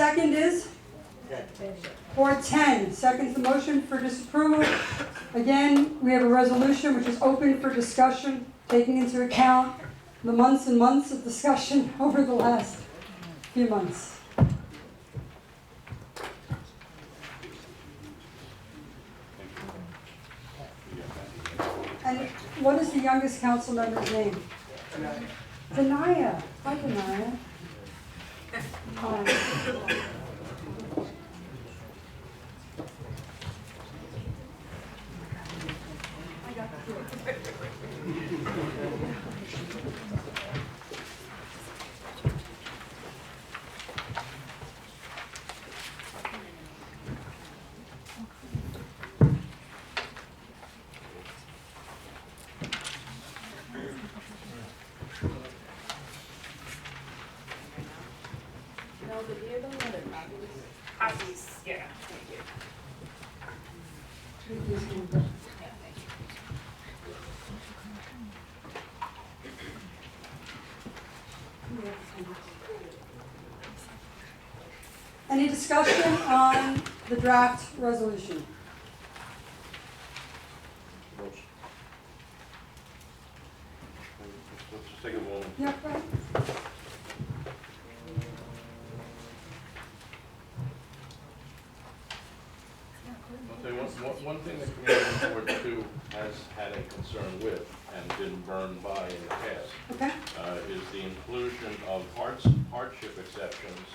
second is? Ward 10, second the motion for disapproval. Again, we have a resolution which is open for discussion, taking into account the months and months of discussion over the last few months. And what is the youngest council member's name? Denaya. Hi, Denaya. Hi. Copies, yeah, thank you. Any discussion on the draft resolution? Let's just take a moment. Yeah, right. I'll tell you one thing that Community Board 2 has had a concern with and been burned by in the past Okay. is the inclusion of hardship exceptions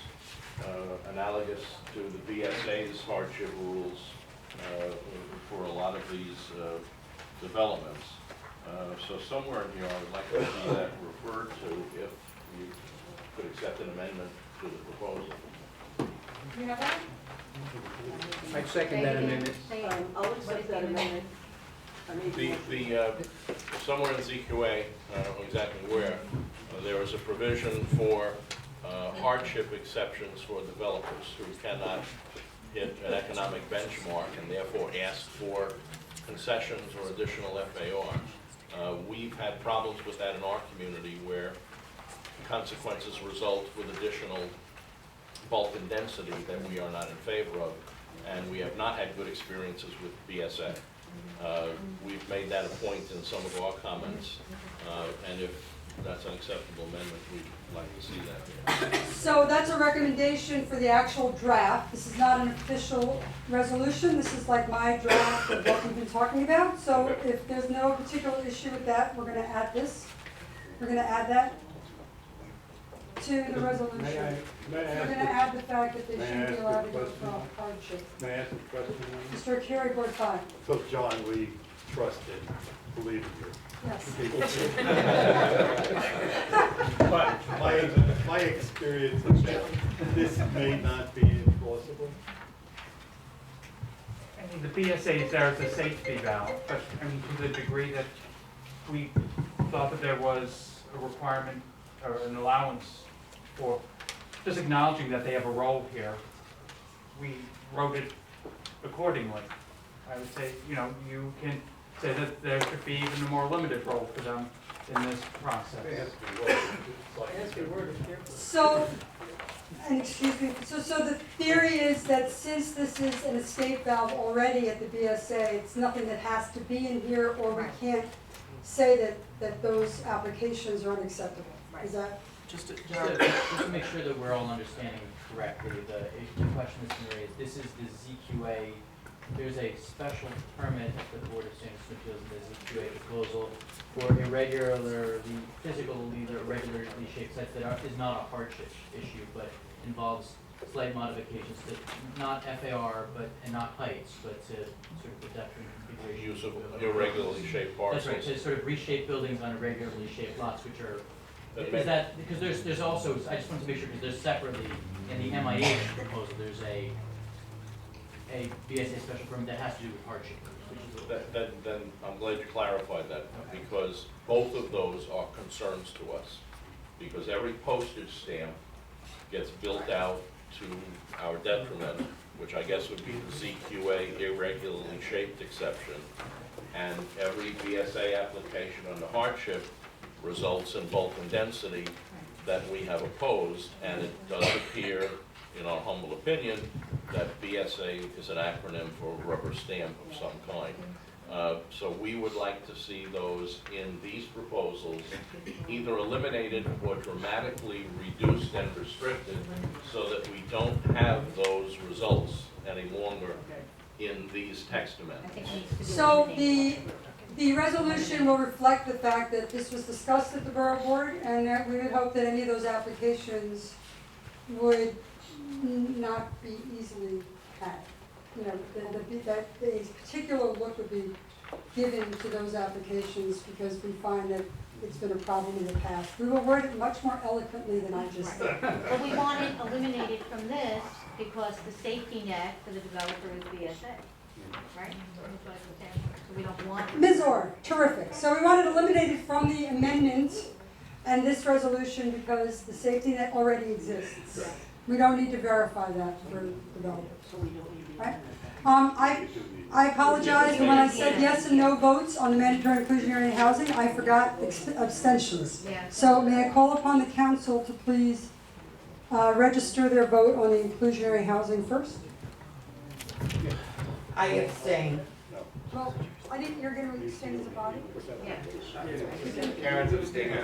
analogous to the BSA's hardship rules for a lot of these developments. So somewhere in here, I would like to see that referred to if you could accept an amendment to the proposal. You have that? I second that amendment. I'll accept that amendment. Somewhere in ZQA, I don't know exactly where, there is a provision for hardship exceptions for developers who cannot hit an economic benchmark and therefore ask for concessions or additional FAR. We've had problems with that in our community where consequences result with additional bulk and density that we are not in favor of, and we have not had good experiences with BSA. We've made that a point in some of our comments, and if that's an acceptable amendment, we'd like to see that. So that's a recommendation for the actual draft. This is not an official resolution. This is like my draft of what we've been talking about. So if there's no particular issue with that, we're going to add this. We're going to add that to the resolution. May I We're ask going to add the fact that they may I shouldn't be ask a allowed to go question? from hardship. May I ask a question? Mr. Carey, Board 5. So John, we trust and believe in you. Yes. But my experience is that this may not be enforceable. I mean, the BSA is there as a safety valve, but I mean, to the degree that we thought that there was a requirement or an allowance for just acknowledging that they have a role here, we wrote it accordingly. I would say, you know, you can say that there should be even a more limited role for them in this process. So, and excuse me, so the theory is that since this is an escape valve already at the BSA, it's nothing that has to be in here, or we can't say that those applications are unacceptable. Is that? Just to make sure that we're all understanding correctly, the question that's been raised, this is the ZQA, there's a special permit at the Board of Standards and Appeals in the ZQA proposal for physically irregularly shaped sites that is not a hardship issue, but involves slight modifications to not FAR, and not heights, but to sort of the depth and configuration. Use of irregularly shaped parcels. That's right, to sort of reshape buildings on irregularly shaped lots, which are, because there's also, I just wanted to make sure, because there's separately, in the MIH proposal, there's a BSA special permit that has to do with hardship. Then I'm glad you clarified that, because both of those are concerns to us. Because every postage stamp gets built out to our detriment, which I guess would be the ZQA irregularly shaped exception. And every BSA application under hardship results in bulk and density that we have opposed, and it does appear in our humble opinion, that BSA is an acronym for rubber stamp of some kind. So we would like to see those in these proposals either eliminated or dramatically reduced and restricted so that we don't have those results any longer in these text amendments. So the resolution will reflect the fact that this was discussed at the Borough Board, and that we would hope that any of those applications would not be easily had. You know, that a particular look would be given to those applications because we find that it's been a problem in the past. We will word it much more eloquently than I just said. But we want it eliminated from this because the safety net for the developer is BSA, right? So we don't want it. Ms. Orr, terrific. So we want it eliminated from the amendment and this resolution because the safety net already exists. We don't need to verify that for developers. Right? I apologize, but when I said yes and no votes on the mandatory inclusionary housing, I forgot abstentions. Yeah. So may I call upon the council to please register their vote on the inclusionary housing first? I abstain. Well, I didn't, you're going to abstain as a body? Yeah. Karen's abstaining.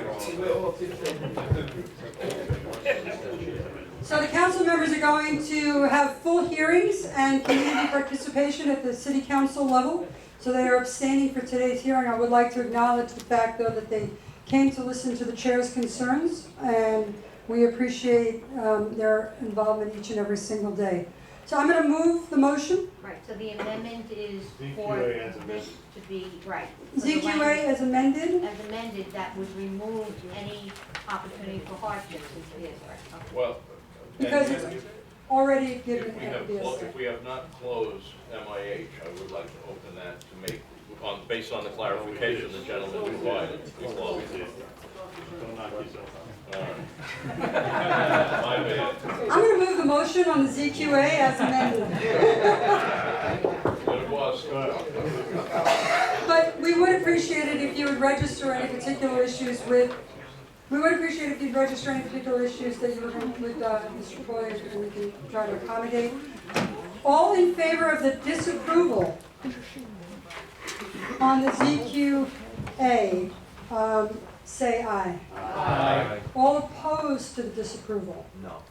So the council members are going to have full hearings and community participation at the city council level. So they are abstaining for today's hearing. I would like to acknowledge the fact, though, that they came to listen to the chair's concerns, and we appreciate their involvement each and every single day. So I'm going to move the motion. Right, so the amendment is for ZQA as this to be, right. for the ZQA language as amended. As amended, that would remove any opportunity for hardships in BSA. Okay. Well, Because it's already given if we at have, BSA. if we have not closed MIH, I would like to open that to make, based on the clarification the gentleman provided, we close it. Don't knock yourself out. All right. My bad. I'm going to move the motion on the ZQA as amended. But it was, But we would appreciate it if you would register any particular issues with, we would appreciate if you'd register any particular issues that you were going with Mr. Boyd, and we can try to accommodate. All in favor of the disapproval on the ZQA, say aye. Aye. All opposed to the disapproval? No.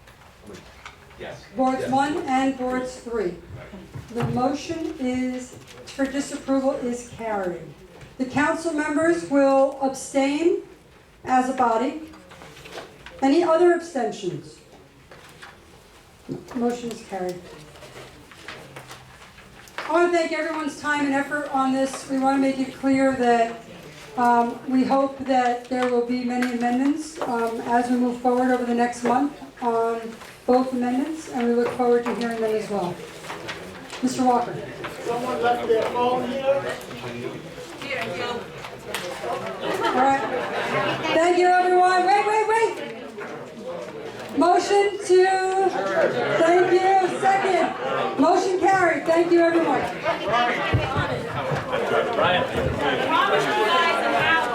Yes. Boards 1 and boards 3. The motion is, for disapproval is carried. The council members will abstain as a body. Any other abstentions? Motion is carried. I want to thank everyone's time and effort on this. We want to make it clear that we hope that there will be many amendments as we move forward over the next month on both amendments, and we look forward to hearing them as well. Mr. Walker. Someone left their phone here? All right. Thank you, everyone. Wait. Motion to, thank you, second. Motion carried. Thank you, everyone. Promise you guys an hour,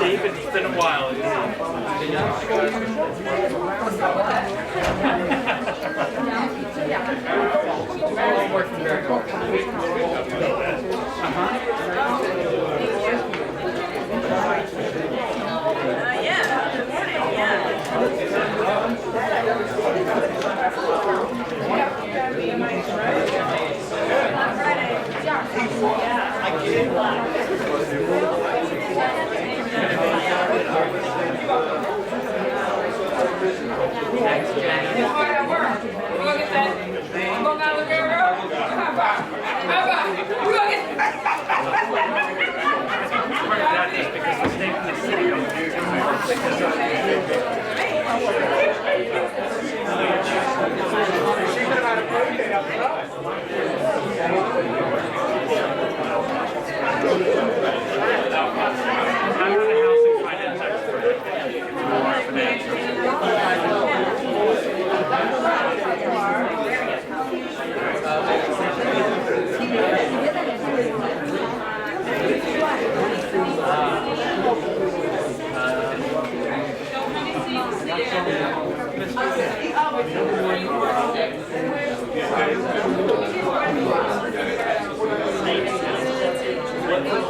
David, it's been a while. Just because the state and the city don't do it. I'm not a housing finance expert. More financial.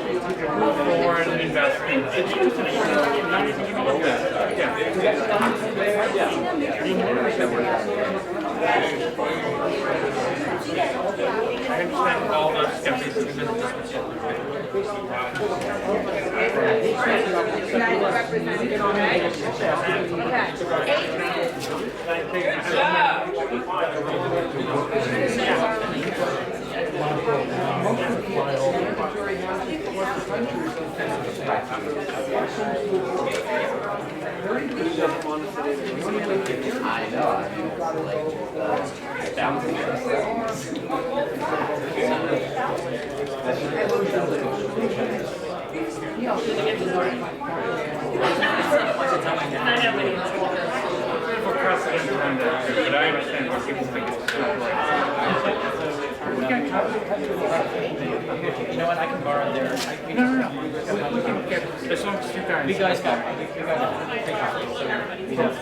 Foreign investment. It's just an I understand all the skepticism. I know, I mean, it's like, bouncing. For precedent on that, but I understand why people think it's not like. We can You know what, I can borrow their. no. We can get, as long as you guys. You guys got, you guys take copies, so we have.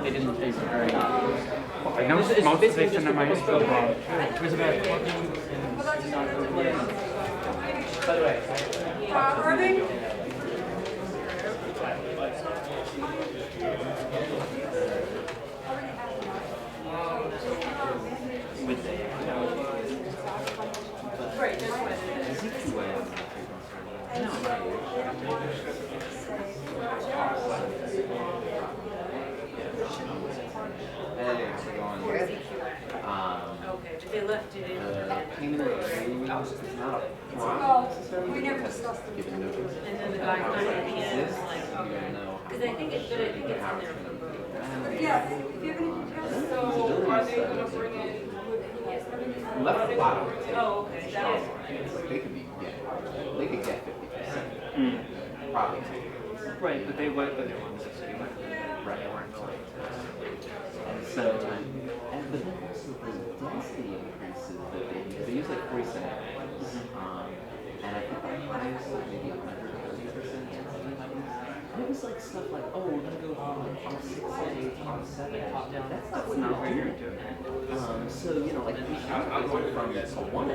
They didn't take very. I know most of they send my info wrong. It was about talking by the way. Irving? With the. Right, that's what it is. Hey, how's it going? Okay, but they left it in. Payment of the training is not a Well, we never discussed it. given notice. And then the guy comes in and Is is this? like, You don't know. because I think it's in there for both. Yeah, if you have any details. So are they gonna bring in? Left a lot on the table. Oh, okay, that is. Like they could be, yeah, they could get 50%. Probably. Right, but they went, but they wanted to see what. Right. And so, and but then also the density increases that they use like 3 centimeters. And I think the highest was maybe 130% density. And it was like stuff like, oh, we're gonna go from top 6 to 8, top 7, top down. That's not what Not what you're you're doing. doing. So, you know, like we went from a 1 to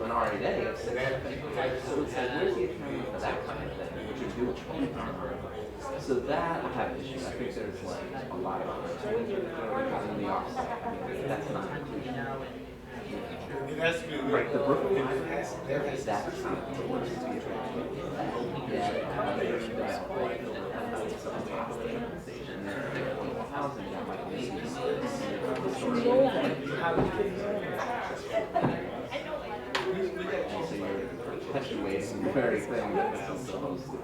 an RA of 6. So it's like, where's the accounting for that kind of thing, which you're doing? So that I have an issue. I think there's like a lot of opportunity because in the offset, I mean, that's not included. Right, the Brooklyn that's kind of the worst to be attracted. Yeah, compensation, affordable housing, that might be. So you're perpetuating the very thing that this is supposed to be.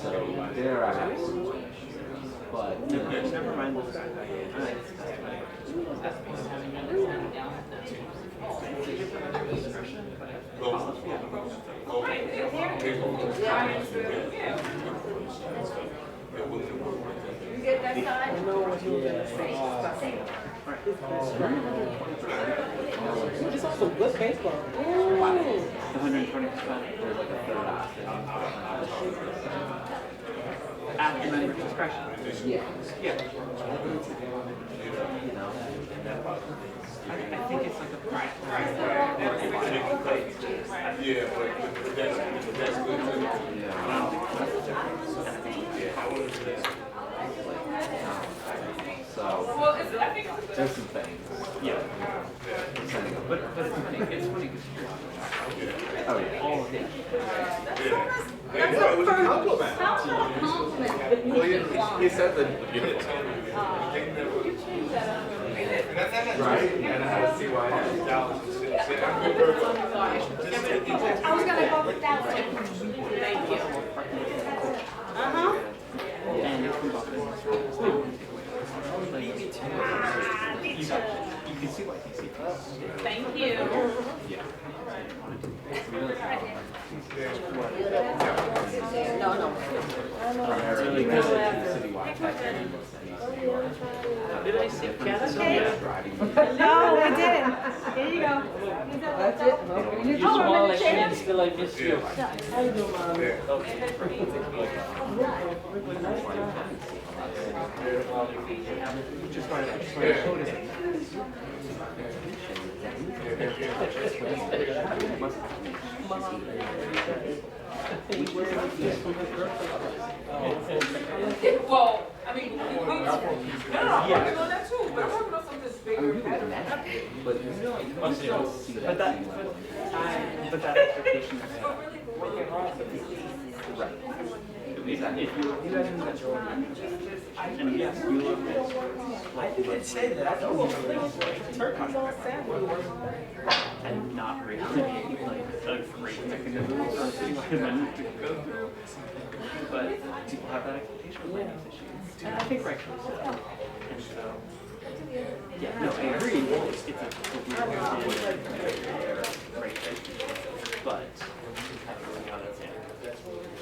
So there I have some issues, but Never mind this guy. You get that side? I know what you were gonna say. It's also good baseball. 120%. there's like a third option. At the member's discretion. Yeah. Yeah. You know. I think it's like a price. Yeah, but that's good too. So there's some things. Yeah. But it's funny because Oh yeah. all of it. Hey, boy, it was a compliment. Well, he said that you did. Right? And I see why. I was gonna go with that one. Thank you. Thank you. Did I see cats on No, we didn't. Here you go. That's it? Okay. You smile like and still I miss you. How you doing, Mom? Just wanted to notice it. Well, I mean, no, I'm working on that too, but I'm working on something that's bigger. But that expectation is right. Exactly. If you guys in that door, and yes, you look at I didn't say that. I told you turkey. and not really like a great mechanism or something like that to go through. But people have that expectation with land use issues. And I think rightfully so. And so, yeah, no, I agree. It's a right, but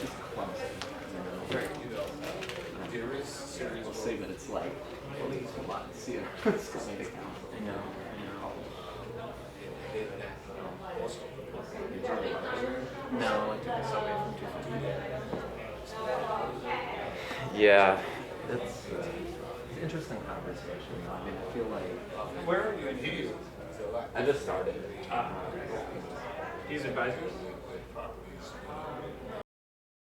just clumsy. We'll say that it's like, a lot to see a school meeting council. I know. No, I took a subway from 250. Yeah, it's an interesting conversation. I mean, I feel like. Where are you in here? I just started. These advisors?